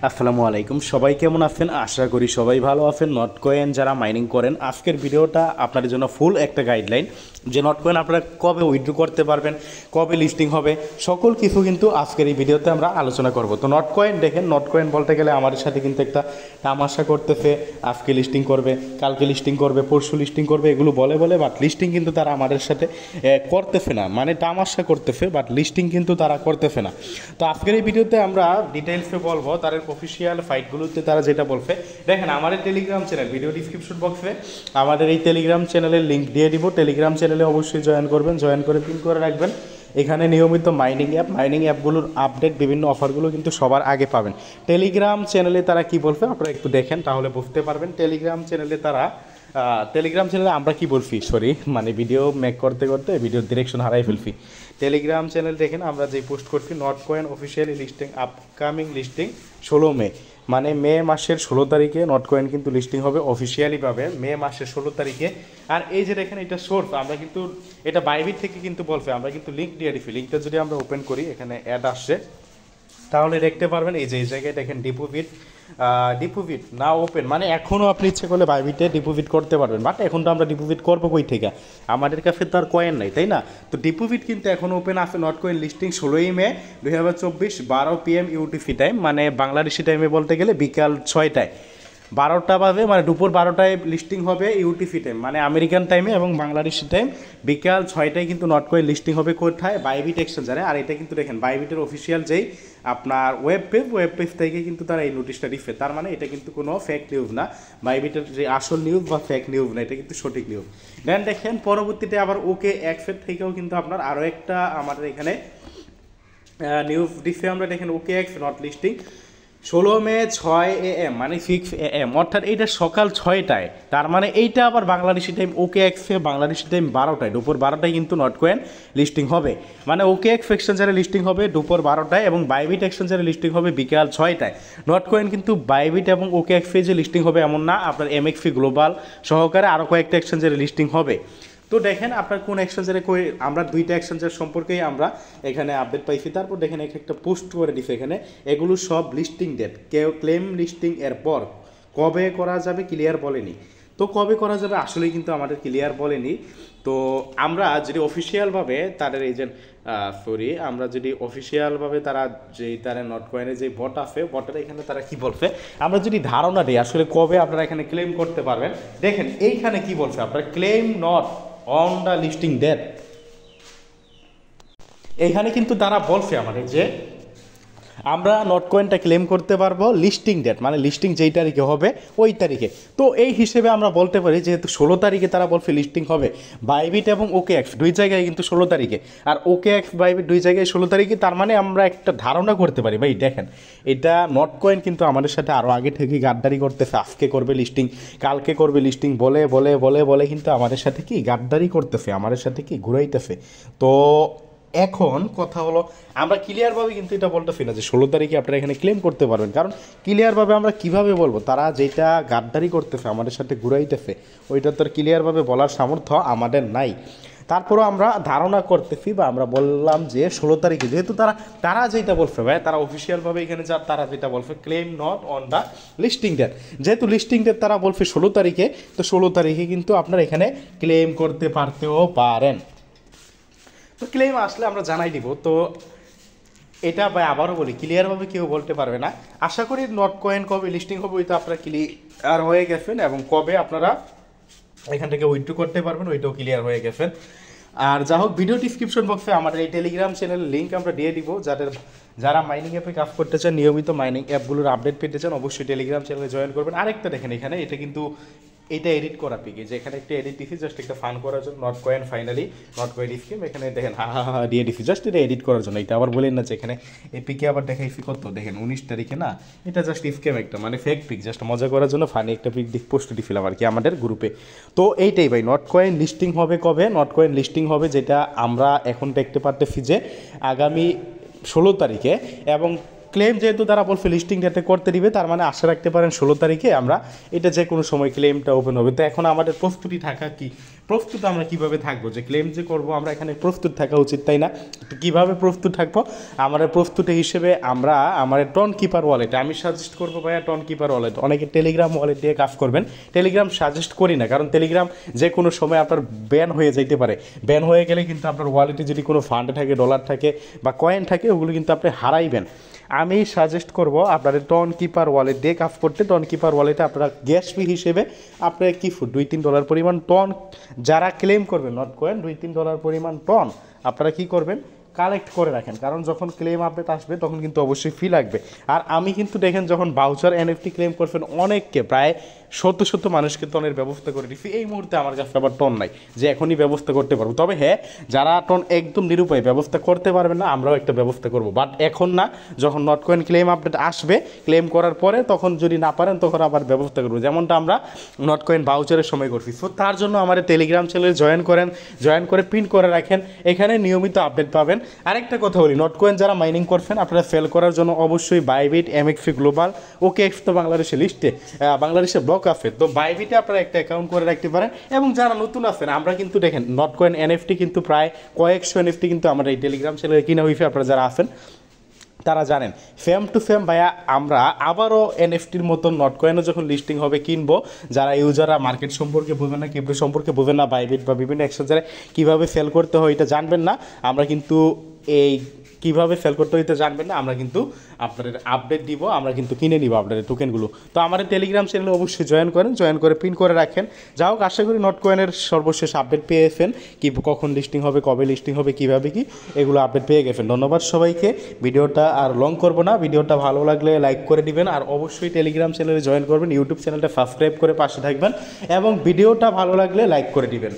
আসসালামু আলাইকুম, সবাই কেমন আছেন? আশা করি সবাই ভালো আছেন। নটকয়েন যারা মাইনিং করেন, আজকের ভিডিওটা আপনাদের জন্য ফুল একটা গাইডলাইন যে নটকয়েন আপনারা কবে উইথড্র করতে পারবেন, কবে লিস্টিং হবে, সকল কিছু কিন্তু আজকের এই ভিডিওতে আমরা আলোচনা করব। তো নটকয়েন দেখেন, নটকয়েন বলতে গেলে আমাদের সাথে কিন্তু একটা তামাশা করতেছে। আজকে লিস্টিং করবে, কালকে লিস্টিং করবে, পরশু লিস্টিং করবে, এগুলো বলে বলে বাট লিস্টিং কিন্তু তারা আমাদের সাথে করতেছে না, মানে তামাশা করতেছে, বাট লিস্টিং কিন্তু তারা করতেছে না। তো আজকের এই ভিডিওতে আমরা ডিটেলসে বলবো তাদের অফিসিয়াল ফাইটগুলোতে তারা যেটা বলছে। দেখেন আমাদের টেলিগ্রাম চ্যানেল, ভিডিও ডিসক্রিপশন বক্সে আমাদের এই টেলিগ্রাম চ্যানেলের লিঙ্ক দিয়ে দিব। টেলিগ্রাম চ্যানেলে অবশ্যই জয়েন করবেন, জয়েন করে পিন করে রাখবেন। এখানে নিয়মিত মাইনিং অ্যাপগুলোর আপডেট, বিভিন্ন অফারগুলো কিন্তু সবার আগে পাবেন। টেলিগ্রাম চ্যানেলে তারা কি বলছে আপনারা একটু দেখেন, তাহলে বুঝতে পারবেন। টেলিগ্রাম চ্যানেলে আমরা কি বলছি, মানে ভিডিও মেক করতে করতে ভিডিওর ডিরেকশন হারাই ফেলছি। টেলিগ্রাম চ্যানেল দেখেন আমরা যে পোস্ট করছি, নটকয়েন অফিসিয়ালি লিস্টিং, আপকামিং লিস্টিং 16 মে, মানে মে মাসের 16 তারিখে নটকয়েন কিন্তু লিস্টিং হবে অফিসিয়ালিভাবে, মে মাসের 16 তারিখে। আর এই যে দেখেন এটা সোর্স, আমরা কিন্তু এটা বাইবিট থেকে কিন্তু বলছে, আমরা কিন্তু লিঙ্ক দিয়ে দিচ্ছি। লিঙ্কটা যদি আমরা ওপেন করি, এখানে অ্যাড আসছে, তাহলে দেখতে পারবেন এই যে এই জায়গায় দেখেন ডিপোজিট না ওপেন, মানে এখনও আপনি ইচ্ছে করলে বাইবিটে ডিপোজিট করতে পারবেন। বাট এখন তো আমরা ডিপোজিট করবো কই থেকে, আমাদের কাছে তো আর কয়েন নাই, তাই না? তো ডিপোজিট কিন্তু এখন ওপেন আছে। নটকয়েন লিস্টিং 16 মে 2024 12 PM ইউটিসি টাইম, মানে বাংলাদেশি টাইমে বলতে গেলে বিকাল 6টায়, 12টা বাজে, মানে দুপুর 12টায় লিস্টিং হবে ইউটিসি টাইম, মানে আমেরিকান টাইমে, এবং বাংলাদেশি টাইম বিকাল 6টায় কিন্তু নটকয়েন লিস্টিং হবে কোথায়? বাইবিট এক্সচেঞ্জারে। আর এটা কিন্তু দেখেন বাইবিটের অফিসিয়াল যেই আপনার ওয়েব পেজ থেকে কিন্তু তারা এই নোটিশটা দিচ্ছে। তার মানে এটা কিন্তু কোনো ফেক নিউজ না, বাইবিটের যে আসল নিউজ বা ফেক নিউজ না, এটা কিন্তু সঠিক নিউজ। দেন দেখেন পরবর্তীতে আবার ওকে এক্সের থেকেও কিন্তু আপনার আরও একটা আমাদের এখানে নিউজ দিচ্ছে। আমরা দেখেন ওকে এক্স নট লিস্টিং 16 মে 6 AM, মানে 6 AM, অর্থাৎ এইটা সকাল 6টায়। তার মানে এইটা আবার বাংলাদেশি টাইম ওকে এক্সে বাংলাদেশি টাইম 12টায়, দুপুর 12টায় কিন্তু নটকয়েন লিস্টিং হবে। মানে ওকে এক্স এক্সচেঞ্জারে লিস্টিং হবে দুপুর 12টায়, এবং বাইবিট এক্সচেঞ্জারে লিস্টিং হবে বিকাল 6টায়। নটকয়েন কিন্তু বাইবিট এবং ওকে এক্সে যে লিস্টিং হবে এমন না, আপনার এমএক্সি গ্লোবাল সহকারে আরও কয়েকটা এক্সচেঞ্জারে লিস্টিং হবে। তো দেখেন আপনার কোন এক্সচেঞ্জারে আমরা দুইটা এক্সচেঞ্জার সম্পর্কেই আমরা এখানে আপডেট পাইছি। তারপর দেখেন একটা পোস্ট করে দিছে এখানে, এগুলো সব লিস্টিং ডেট, কেউ ক্লেম লিস্টিং এর পর কবে করা যাবে ক্লিয়ার বলেনি। তো কবে করা যাবে আসলেই কিন্তু আমাদের ক্লিয়ার বলেনি। তো আমরা যদি অফিসিয়ালভাবে তাদের এই যে আমরা যদি অফিসিয়ালভাবে তারা নটকয়েনের যে বট আছে, বটের এখানে তারা কি বলছে, আমরা যদি ধারণা দিই আসলে কবে আপনারা এখানে ক্লেম করতে পারবেন। দেখেন এইখানে কি বলছে, আপনার claim not on the listing date. এইখানে কিন্তু তারা বলছে আমাদের যে আমরা নটকয়েনটা ক্লেম করতে পারবো লিস্টিং ডেট, মানে লিস্টিং যেই তারিখে হবে ওই তারিখে। তো এই হিসেবে আমরা বলতে পারি যেহেতু 16 তারিখে তারা বলছে লিস্টিং হবে, বাইবিট এবং ওকে এক্স দুই জায়গায় কিন্তু 16 তারিখে, আর ওকে এক্স বাইবিট দুই জায়গায় 16 তারিখে। তার মানে আমরা একটা ধারণা করতে পারি, ভাই দেখেন এটা নটকয়েন কিন্তু আমাদের সাথে আরও আগে থেকে গাদ্দারি করতেছে। আজকে করবে লিস্টিং, কালকে করবে লিস্টিং বলে বলে বলে বলে কিন্তু আমাদের সাথে কি গাদ্দারি করতেছে, আমাদের সাথে কি ঘুরাইতেছে। তো এখন কথা হলো আমরা ক্লিয়ারভাবে কিন্তু এটা বলতেছি না যে 16 তারিখে আপনারা এখানে ক্লেম করতে পারবেন, কারণ ক্লিয়ারভাবে আমরা কিভাবে বলবো, তারা যেটা গাদ্দারি করতেছে আমাদের সাথে ঘুরাইতেছে, ওইটা তো আর ক্লিয়ারভাবে বলার সামর্থ্য আমাদের নাই। তারপরেও আমরা ধারণা করতেছি বা আমরা বললাম যে 16 তারিখে, যেহেতু তারা যেটা বলছে ভাই, তারা অফিসিয়ালভাবে এখানে তারা যেটা বলছে claim not on the listing date, যেহেতু লিস্টিং ডেট তারা বলছে 16 তারিখে, তো 16 তারিখে কিন্তু আপনারা এখানে ক্লেম করতে পারতেও পারেন। তো ক্লেম আসলে আমরা জানাই দিব। তো এটা ভাই আবারও বলি, ক্লিয়ারভাবে কেউ বলতে পারবে না। আশা করি নটকয়েন কবে লিস্টিং হবে ওইটা আপনারা ক্লিয়ার হয়ে গেছেন, এবং কবে আপনারা এখান থেকে উইথড্র করতে পারবেন ওইটাও ক্লিয়ার হয়ে গেছেন। আর যা হোক, ভিডিও ডিসক্রিপশন বক্সে আমাদের এই টেলিগ্রাম চ্যানেলের লিঙ্ক আমরা দিয়ে দিব। যারা মাইনিং অ্যাপে কাজ করতে চান, নিয়মিত মাইনিং অ্যাপগুলোর আপডেট পেতে চান, অবশ্যই টেলিগ্রাম চ্যানেলে জয়েন করবেন। আরেকটা দেখেন এখানে, এটা কিন্তু এটা এডিট করা পিকে, যে এখানে একটা এডিট দিছি জাস্ট একটা ফান করার জন্য, নটকয়েন ফাইনালি নটকয়েন স্কিম, এখানে দেখেন হা হা হা দিয়ে দিছি জাস্ট এটা এডিট করার জন্য। এটা আবার বলেন না যে এখানে এই পিকে আবার দেখাইছি কত, দেখেন 19 তারিখে না, এটা জাস্ট স্কিম একটা, মানে ফেক পিক, জাস্ট মজা করার জন্য ফানি একটা পিক পোস্ট দিছিলাম আর কি আমাদের গ্রুপে। তো এইটাই ভাই, নটকয়েন লিস্টিং হবে কবে? নটকয়েন লিস্টিং হবে যেটা আমরা এখন দেখতে পারতেছি যে আগামী 16 তারিখে, এবং ক্লেম যেহেতু তারা বলছে লিস্টিং ডেটে করতে দিবে, তার মানে আশা রাখতে পারেন 16 তারিখে আমরা এটা যে কোনো সময় ক্লেমটা ওপেন হবে। তো এখন আমাদের প্রস্তুতি থাকা কি, প্রস্তুত আমরা কীভাবে থাকবো, যে ক্লেম যে করবো আমরা এখানে প্রস্তুত থাকা উচিত, তাই না? তো কীভাবে প্রস্তুত থাকবো, আমাদের প্রস্তুতি হিসেবে আমরা আমাদের টন কিপার ওয়ালেটে আমি সাজেস্ট করবো ভাইয়া টন কিপার ওয়ালেট। অনেকে টেলিগ্রাম ওয়ালেট দিয়ে কাজ করবেন, টেলিগ্রাম সাজেস্ট করি না, কারণ টেলিগ্রাম যে কোনো সময় আপনার ব্যান হয়ে যেতে পারে। ব্যান হয়ে গেলে কিন্তু আপনার ওয়ালেটে যদি কোনো ফান্ড থাকে, ডলার থাকে বা কয়েন থাকে, ওগুলো কিন্তু আপনি হারাইবেন। আমি সাজেস্ট করব আপনাদের টন কিপার ওয়ালেট দিয়ে কাজ করতে। টন কিপার ওয়ালেটে আপনারা গ্যাস ফি হিসেবে আপনার কি $2-3 পরিমাণ টন যারা ক্লেম করবেন নট কয়েন, $2-3 পরিমাণ টন আপনারা কি করবেন, কালেক্ট করে রাখেন। কারণ যখন ক্লেম আপডেট আসবে তখন কিন্তু অবশ্যই ফি লাগবে। আর আমি কিন্তু দেখেন যখন বাউচার এনএফটি ক্লেম করবেন অনেককে, প্রায় শত মানুষকে টনের ব্যবস্থা করে দিচ্ছি। এই মুহূর্তে আমার কাছে আবার টন নাই যে এখনই ব্যবস্থা করতে পারবো। তবে হ্যাঁ, যারা টন একদম নিরুপায় ব্যবস্থা করতে পারবেন না, আমরাও একটা ব্যবস্থা করব, বাট এখন না। যখন নট কয়েন ক্লেম আপডেট আসবে, ক্লেম করার পরে তখন যদি না পারেন তখন আবার ব্যবস্থা করবো, যেমনটা আমরা নট কয়েন বাউচারের সময় করছি। সো তার জন্য আমাদের টেলিগ্রাম চ্যানেলে জয়েন করেন, জয়েন করে পিন করে রাখেন, এখানে নিয়মিত আপডেট পাবেন। আরেকটা কথা বলি, নট কয়েন যারা মাইনিং করছেন আপনারা সেল করার জন্য অবশ্যই বাইবিট, এমএক্সি গ্লোবাল, OKX তো বাংলাদেশের লিস্টে, বাংলাদেশে ব্লক আছে, তো বাইবিটে আপনারা একটা অ্যাকাউন্ট করে রাখতে পারেন। এবং যারা নতুন আছেন, আমরা কিন্তু দেখেন নট কয়েন এনএফটি কিন্তু প্রায় কয়েকশো এনএফটি কিন্তু আমরা এই টেলিগ্রাম চ্যানেলে কিনা হইছে, আপনারা যারা আছেন তারা জানেন। ফেম টু ফেম ভাইয়া আমরা আবারও এনএফটির মতন নট কয়েনও যখন লিস্টিং হবে কিনবো। যারা ইউজাররা মার্কেট সম্পর্কে বোঝেন না, ক্রিপ্টো সম্পর্কে বোঝেন না, বাইবিট বা বিভিন্ন এক্সচেঞ্জারে কীভাবে সেল করতে হয় এটা জানবেন না, আমরা কিন্তু এই কীভাবে সেল করতে হইতে জানবেন না, আমরা কিন্তু আপনাদের আপডেট দিব, আমরা কিন্তু কিনে নিব আপনাদের টোকেনগুলো। তো আমাদের টেলিগ্রাম চ্যানেলে অবশ্যই জয়েন করেন, জয়েন করে পিন করে রাখেন। যা হোক, আশা করি নট কয়েনের সর্বশেষ আপডেট পেয়েছেন, কি কখন লিস্টিং হবে, কবে লিস্টিং হবে, কীভাবে কি এগুলো আপডেট পেয়ে গেছেন। ধন্যবাদ সবাইকে। ভিডিওটা আর লং করব না, ভিডিওটা ভালো লাগলে লাইক করে দিবেন, আর অবশ্যই টেলিগ্রাম চ্যানেলে জয়েন করবেন, ইউটিউব চ্যানেলটা সাবস্ক্রাইব করে পাশে থাকবেন, এবং ভিডিওটা ভালো লাগলে লাইক করে দিবেন।